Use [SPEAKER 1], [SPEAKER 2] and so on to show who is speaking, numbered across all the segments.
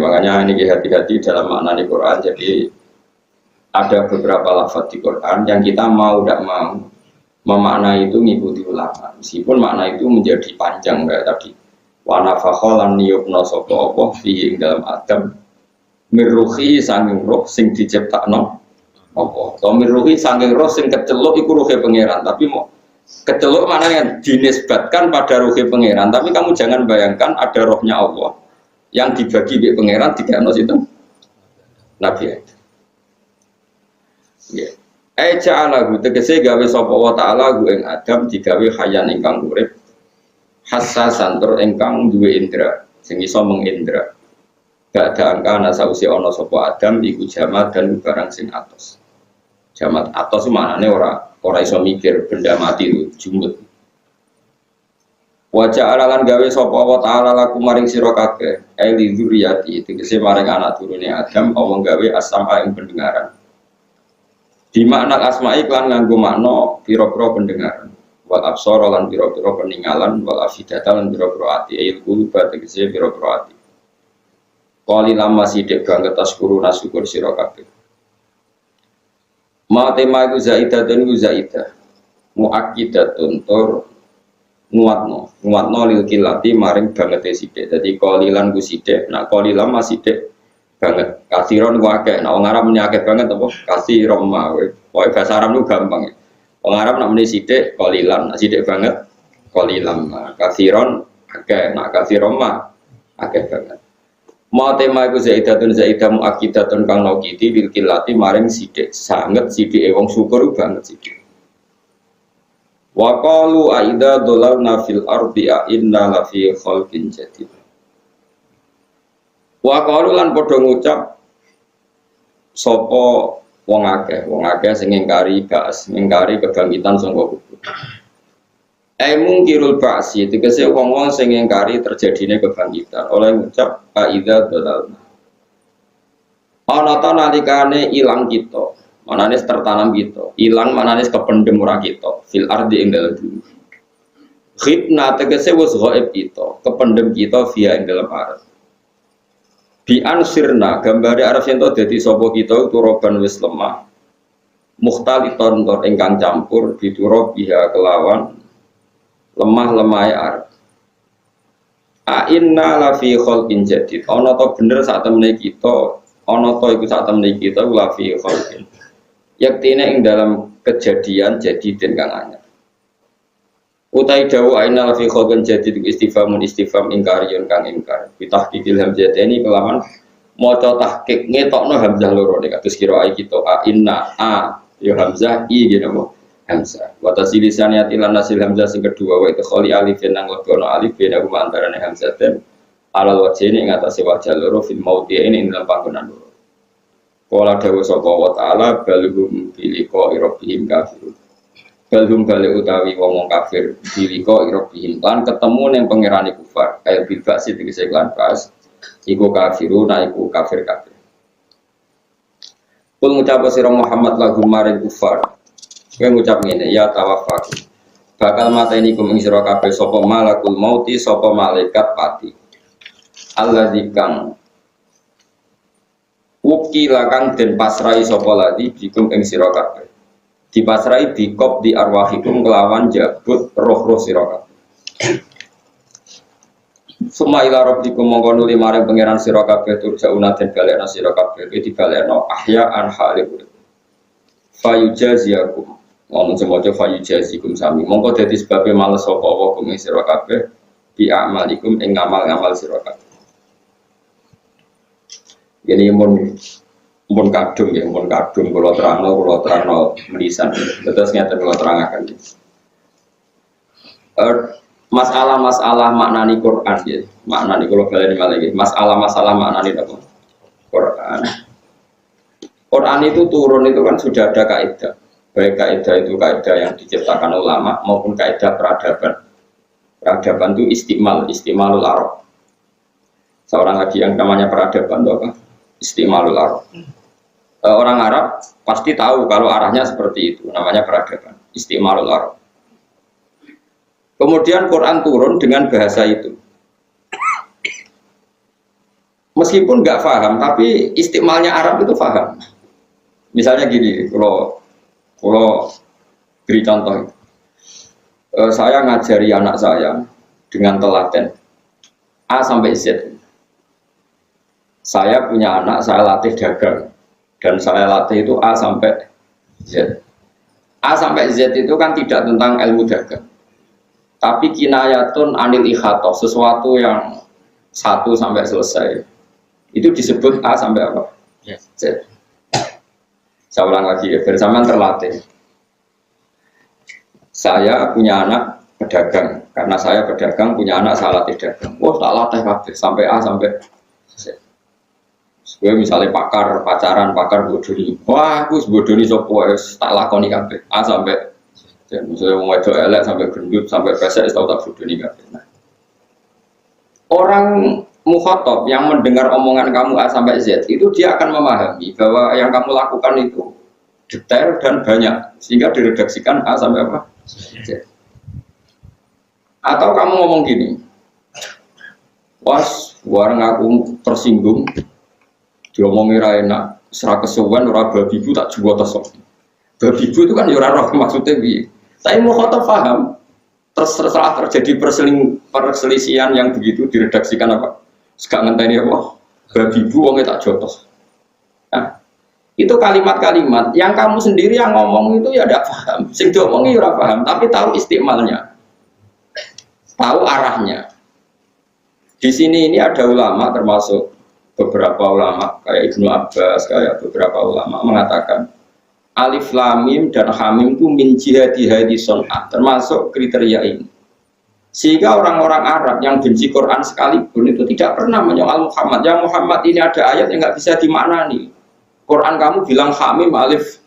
[SPEAKER 1] makanya ini hati-hati dalam makna di Quran. Jadi ada beberapa lafaz di Quran yang kita mau tidak mau memaknai itu mengikuti ulama. Meskipun makna itu menjadi panjang kayak tadi. Wa nafakholan niyubno sopo opo fi dalam Adam mirruhi sanging roh sing diciptakno opo. To mirruhi sanging roh sing keceluk iku ruhe pangeran. Tapi mau keceluk maknanya dinisbatkan pada ruhe pangeran. Tapi kamu jangan bayangkan ada rohnya Allah yang dibagi di pangeran dikano situ Nabi Adam. Ya. Ja'alahu tegese gawe sapa wa ta'ala gu ing Adam digawe hayan ingkang urip hassasan tur ingkang duwe indra sing iso mengindra. Badha angkana sause ana sapa Adam iku jamat dan barang sing atos. Jamat atos maknane ora iso mikir benda mati itu jumut. Wa ja'ala lan gawe sapa wa ta'ala lakum maring sira kabeh eli dzurriyyati tegese maring anak turune Adam Allah gawe as-sam'a ing pendengaran. Di makna asma'i kan nganggo makna pira-pira pendengaran wal absara lan pira-pira peninggalan wal afidata lan pira-pira ati ayat quluba tegese pira-pira ati. Qali lama sithik banget taskuru nasyukur sira kabeh. Ma tema iku zaidatun iku zaidah muakkidatun tur nguatno lil kilati maring bangete sithik. Dadi qalilan ku sithik, nek qalilan masih sithik banget. Kasiron ku akeh, nek wong Arab muni akeh banget apa? Kasiron mah. Pokoke bahasa Arab lu gampang. Wong Arab nek muni sithik qalilan, nek sithik banget qalilan. Kasiron akeh, nek kasiron mah akeh banget. Ma tema iku zaidatun zaidah muakkidatun kang nokiti lil kilati maring sithik, sanget sithike wong syukur banget sithik. Wa qalu aida dolalna fil ardi a inna la fi khalqin jadid. Wa qalu lan padha ngucap sapa wong akeh sing ngingkari ba'as, ngingkari kebangkitan sangka kubur. Mungkirul ba'si tegese wong-wong sing ngingkari terjadine kebangkitan oleh ngucap aida dolalna. Ana ta nalikane ilang kita manane tertanam kita, ilang manane kependem ora kita, fil ardi ing dalem bumi. Khitna tegese wis ghaib kita, kependem kita via ing dalem arep. Bi ansirna gambare arep yen to dadi sapa kita turoban wis lemah. Mukhtaliton tur ingkang campur dituro biha kelawan lemah-lemahe arep. A inna la fi khalqin jadid. Ana to bener sak temene kita, ana to iku sak temene kita la fi khalqin. Yaktine ing dalam kejadian jadi den kang anyar. Utai dawu aina fi khalqin jadid istifhamun istifham ingkariyun kang ingkar. Bitahqiqil hamzataini kelawan maca tahqiq ngetokno hamzah loro nek kados kira kita a inna a ya hamzah i gitu hamzah. Wa tasilisan yatilan nasil hamzah sing kedua wa khali alif nang lebono alif beda kuma antarane hamzah dan alal wajhine ing atase wajah loro fil maudhi ini ing dalam panggonan loro. Qala dawu sapa wa ta'ala balhum biliko rabbihim kafirun. Balhum bali utawi wong kafir biliko rabbihim lan ketemu ning pangerane kufar kaya bil ba'si tegese lan pas iku kafirun iku kafir. Kul ngucap sira Muhammad lagu maring kufar. Kowe ngucap ngene ya tawaffaku. Bakal mateni kum ing sira kabeh sapa malakul mauti sapa malaikat pati. Allazi kang wukila kang den pasrai sapa ladi bikum ing sira kabeh. Dipasrai bikop di arwahikum kelawan jabut roh-roh sira kabeh. Suma ila rabbikum mongko nuli maring pangeran sira kabeh turjauna den balekna sira kabeh dibalekno ahya an halih. Fayujaziakum ngomong semoga fayujazikum sami mongko dadi sebabe males sapa wa kum sira kabeh bi amalikum ing ngamal-ngamal sira kabeh. Ini mun kadung ya, mun kadung kula terangno menisan. Terus ngeten kula terangaken. Masalah-masalah maknani Quran ya. Maknani kula baleni malih nggih. Masalah-masalah maknani apa? Quran. Quran itu turun itu kan sudah ada kaidah. Baik kaidah itu kaidah yang diciptakan ulama maupun kaidah peradaban. Peradaban itu istimalul Arab. Seorang lagi yang namanya peradaban itu apa? Istimalul Arab. Orang Arab pasti tahu kalau arahnya seperti itu, namanya peradaban, istimalul Arab. Kemudian Quran turun dengan bahasa itu. meskipun nggak paham, tapi istimalnya Arab itu paham. Misalnya gini, kalau beri contoh, saya ngajari anak saya dengan telaten A sampai Z. Saya punya anak, saya latih dagang, dan saya latih itu A sampai Z. A sampai Z itu kan tidak tentang ilmu dagang, tapi kinayatun anil ikhato, sesuatu yang 1 sampai selesai. Itu disebut A sampai apa? Z. Saya ulang lagi ya, bersamaan terlatih. Saya punya anak pedagang, karena saya pedagang punya anak saya latih dagang. Wah, tak latih kabeh sampai A sampai Z. Gue misalnya pacaran bodoni. Wah, aku bodoni sopo tak lakoni kabeh A sampai Z. Misalnya mau wedok elek sampai gendut sampai pesek tahu tak bodoni kabeh. Nah, orang mukhatab yang mendengar omongan kamu A sampai Z itu dia akan memahami bahwa yang kamu lakukan itu detail dan banyak sehingga diredaksikan A sampai apa? Z. Atau kamu ngomong gini, was warang aku tersinggung diomongi ra enak serak kesuwen ora babibu tak jual tesok. Babibu itu kan ya ora roh maksudnya piye. Tapi mukhatab paham. Setelah terjadi perselisihan yang begitu diredaksikan apa? Sekak ngenteni apa? Babibu wong tak jotos. Nah, itu kalimat-kalimat yang kamu sendiri yang ngomong itu ya tidak paham. Sing diomongi ora paham, tapi tahu istimalnya. Tahu arahnya. Di sini ini ada ulama termasuk beberapa ulama kayak Ibnu Abbas, kayak beberapa ulama mengatakan alif lam mim dan hamim itu min jihadi hadi son'ah, termasuk kriteria ini. Sehingga orang-orang Arab yang benci Quran sekalipun itu tidak pernah menyoal Muhammad. Yang Muhammad ini ada ayat yang nggak bisa dimaknani. Quran kamu bilang hamim alif,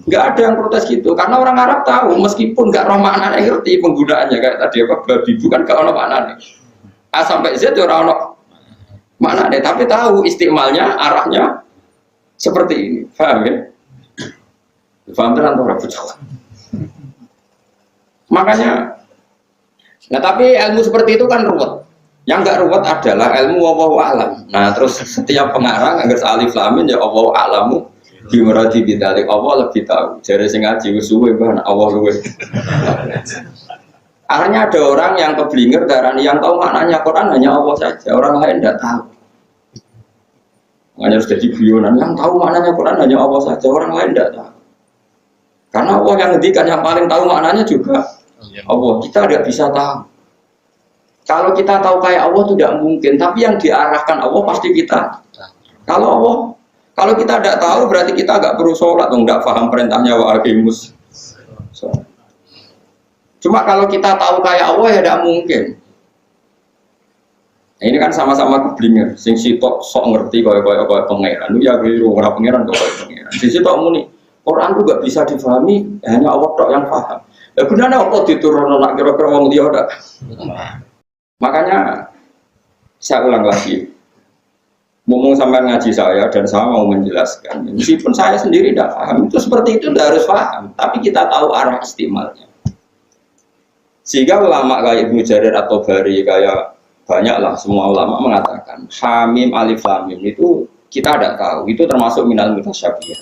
[SPEAKER 1] nggak ada yang protes gitu. Karena orang Arab tahu meskipun nggak roh maknanya ngerti penggunaannya kayak tadi apa babi bukan nggak ono maknanya. A sampai Z orang ono maknanya, tapi tahu istimalnya arahnya seperti ini. Paham ya? Paham tenan ora bocah. Makanya, nah tapi ilmu seperti itu kan ruwet. Yang enggak ruwet adalah ilmu wallahu alam. Nah terus setiap pengarang agar alif lam mim ya wallahu alamu bimuradi bidzalik, Allah lebih tahu. Jare sing ngaji wis suwe ban Allah luwe. Akhirnya ada orang yang keblinger darani yang tahu maknanya Quran hanya Allah saja, orang lain tidak tahu. Makanya harus jadi guyonan yang tahu maknanya Quran hanya Allah saja, orang lain tidak tahu. Karena Allah yang ngendikan yang paling tahu maknanya juga Allah. Kita tidak bisa tahu. Kalau kita tahu kayak Allah itu tidak mungkin, tapi yang diarahkan Allah pasti kita. Kalau kita tidak tahu berarti kita agak perlu sholat, tidak paham perintahnya wa aqimus. Cuma kalau kita tahu kayak Allah ya tidak mungkin. Nah, ini kan sama-sama keblinger. Sing sitok sok ngerti kaya pangeran. Lu ya keliru ora pangeran kok kaya pangeran. Sing sitok muni Quran itu gak bisa difahami hanya Allah tok yang paham. Ya gunane Allah diturunno nak kira-kira wong liya ora. Makanya saya ulang lagi. Ngomong sampai ngaji saya dan saya mau menjelaskan. Meskipun saya sendiri tidak paham, itu seperti itu tidak harus paham. Tapi kita tahu arah istimalnya. Sehingga ulama kayak Ibnu Jarir atau Bari kayak banyaklah semua ulama mengatakan hamim alif lam mim itu kita tidak tahu, itu termasuk minal mutasyabih.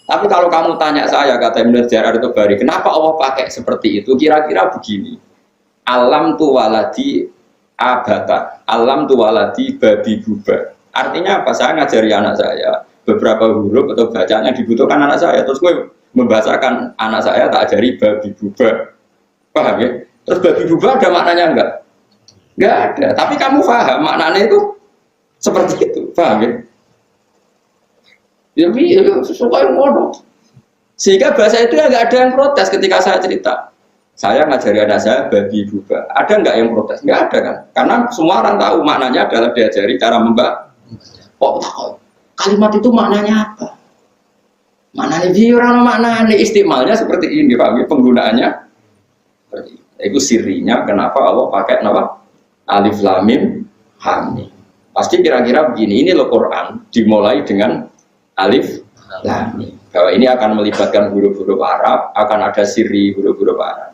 [SPEAKER 1] Tapi kalau kamu tanya saya, kata Ibnu Jarir atau Bari, kenapa Allah pakai seperti itu? Kira-kira begini. Alam tu waladi abata, alam tu waladi babi buba. Artinya apa? Saya ngajari anak saya beberapa huruf atau bacaan yang dibutuhkan anak saya. Terus gue membahasakan anak saya tak ajari babi buba. Paham ya? Terus babi buba ada maknanya enggak? Enggak ada. Tapi kamu paham maknanya itu seperti itu. Paham ya? Jadi suka yang ngono. Sehingga bahasa itu enggak ada yang protes ketika saya cerita. Saya ngajari anak saya babi buba. Ada enggak yang protes? Enggak ada kan? Karena semua orang tahu maknanya adalah diajari cara membaca. Kalimat itu maknanya apa? Maknanya dia orang maknanya istimalnya seperti ini, Pak. Penggunaannya itu sirinya kenapa Allah pakai nama alif lam mim ha mim. Pasti kira-kira begini, ini loh Quran dimulai dengan alif lam mim. Bahwa ini akan melibatkan huruf-huruf Arab, akan ada siri huruf-huruf Arab.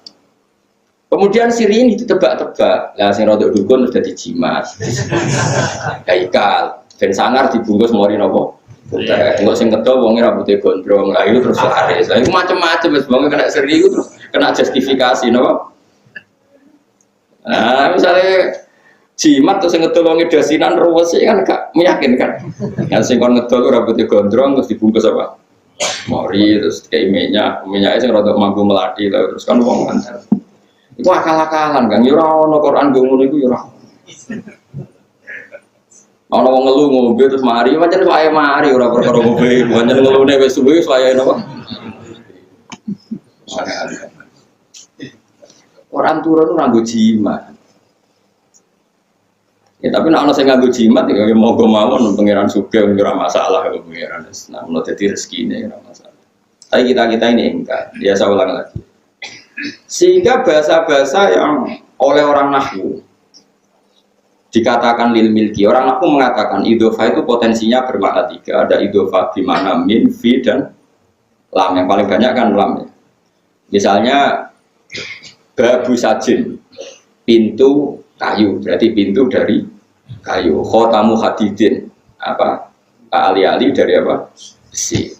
[SPEAKER 1] Kemudian siri ini ditebak-tebak. Lah sing rodok dukun sudah dijimat. Haikal. Ben sangar dibungkus mori napa? Butek. Engko sing kedo wonge rambute gondrong. Lah itu terus laris. Lah iku macam-macam wis wong kena seri iku terus kena justifikasi napa? Nah, misalnya jimat terus ngedol wonge dasinan ruwes kan gak meyakinkan. Kan sing kon ngedol rambute gondrong terus dibungkus apa? Mori terus kayak minyaknya sing rada mampu melati lah terus kan wong kan. Iku akal-akalan kan ya ora ono Quran go ngono iku ya ora. Ana wong ngelu ngombe terus mari pancen wae mari ora perkara ngombe pancen ngelune wis suwe wis wae napa. Orang turun nganggo jimat. Ya tapi nek ana sing nganggo jimat ya monggo mawon pangeran sugih ora masalah karo pangeran. Nah, ono dadi rezekine ora masalah. Tapi kita ini enggak. Dia saya ulang lagi. Sehingga bahasa-bahasa yang oleh orang nahwu dikatakan lil milki. Orang nahwu mengatakan idhofah itu potensinya bermakna 3. Ada idhofah di mana min, fi dan lam. Yang paling banyak kan lam ya. Misalnya babu sajin, pintu kayu, berarti pintu dari kayu. Khotamu hadidin, apa? Ali-ali dari apa? Besi.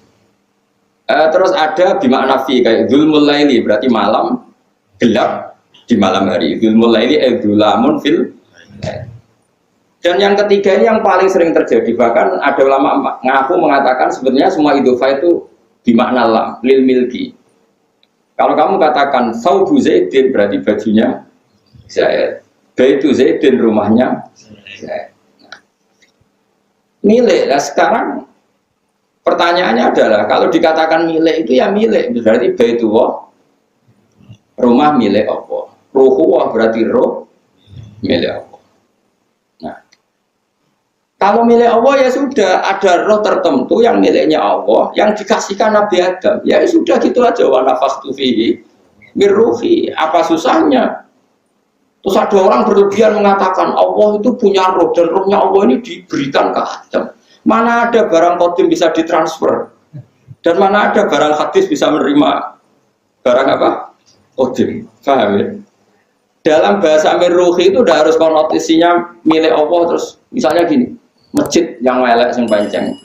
[SPEAKER 1] Terus ada bimakna fi kayak dzulmul laili, berarti malam gelap di malam hari. Dzulmul laili dzulamun fil. Dan yang ketiga ini yang paling sering terjadi, bahkan ada ulama ngaku mengatakan sebenarnya semua idhofah itu bimakna lam, lil milki. Kalau kamu katakan saubu Zaidin berarti bajunya Zaid, baitu Zaidin rumahnya Zaid. Milik. Nah sekarang pertanyaannya adalah kalau dikatakan milik itu ya milik, berarti baitullah rumah milik Allah. Ruhuwah berarti roh milik Allah. Nah, kalau milik Allah ya sudah ada roh tertentu yang miliknya Allah yang dikasihkan Nabi Adam. Ya sudah gitu aja wa nafakhtu fihi min ruhi. Apa susahnya? Terus ada orang berlebihan mengatakan Allah itu punya roh dan rohnya Allah ini diberikan ke Adam. Mana ada barang qadim bisa ditransfer dan mana ada barang hadis bisa menerima barang apa? Qadim. Paham ya? Dalam bahasa mirruhi itu udah harus konotasinya milik Allah terus misalnya gini, masjid yang elek sing panceng.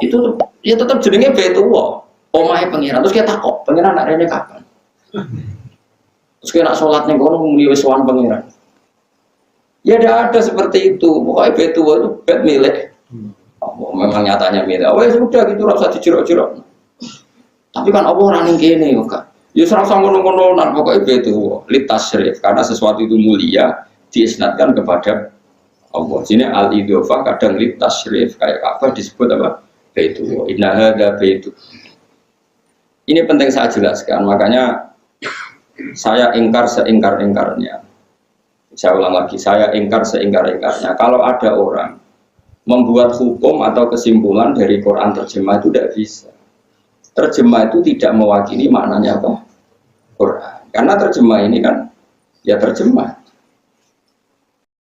[SPEAKER 1] Itu ya tetap jenenge Baitullah, omahe pangeran. Terus kita takok, pangeran nak rene kapan? Terus kita nak salat ning kono muni wis sowan pangeran. Ya tidak ada seperti itu. Pokoknya Baitullah itu bait milik. Oh, memang nyatanya milik. Oh ya sudah gitu rasa dijerok-jerok. Tapi kan Allah ora ning kene kok. Ya ora usah ngono-ngononan pokoke Baitullah litasyrif karena sesuatu itu mulia diisnadkan kepada Allah. Sini al-idhofah kadang litasyrif kayak apa disebut apa? Baitullah. Inna hadza baitu. Ini penting saya jelaskan, makanya saya ingkar seingkar-ingkarnya. Saya ulang lagi, saya ingkar seingkar-ingkarnya. Kalau ada orang membuat hukum atau kesimpulan dari Quran terjemah itu tidak bisa. Terjemah itu tidak mewakili maknanya apa? Quran. Karena terjemah ini kan ya terjemah.